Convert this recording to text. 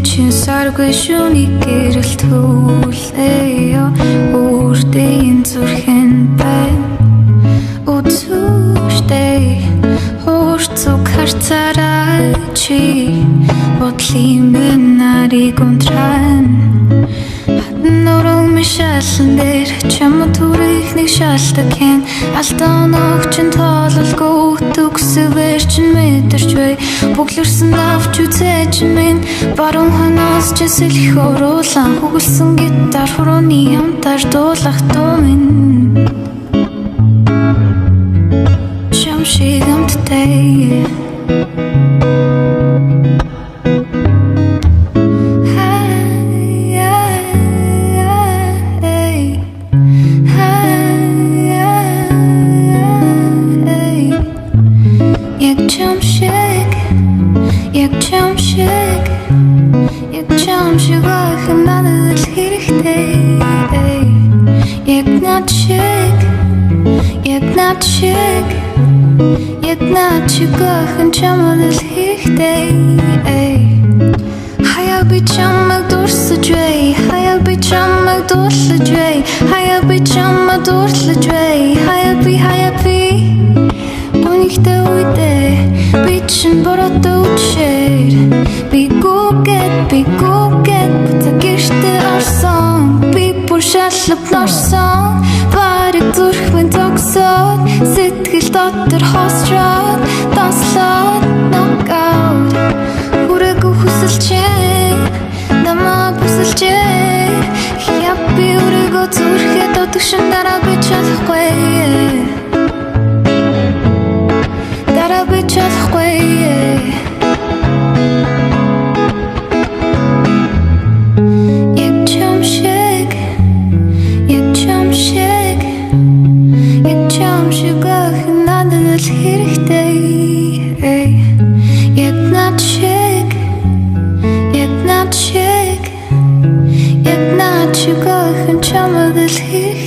чинь саргүй шүний гэрэл түлээё үрдийн зүрхэн байна үзүүштэй хурцуг харцаарай чи бодлын минь нарыг унтран нуруу мишалсан дээр чамд түрэх нэг шалтак хэн алдан огчин тоололгүй төгсөвэр чин мэдэрч бай бүглэрсэн авч үзэж минь баруун ханаас ч сэлэх оруулан хүгэлсэн гитар хүрээний амтар дуулах дуу минь чам шиг амттай чигхэн чамд л хэрэгтэй хаяа би чамд дурсаж бай хаяа би чамд дуулж бай хаяа би чамд дуулж бай хаяа би үнийхтэй үедээ би чин боротоочээр би гүгэд бүтэгэртэй орсон би бүр шаллап норсон барыг зүрхэн тогсоод сэтгэл дотор хосроод данслаад knockout хүрээгүй хүсэлчээ намаа бүсэлчээ хяа би өргөө зүрхээ дотгошин дараа би чадахгүй Чигхэн чамд л хэрэгтэй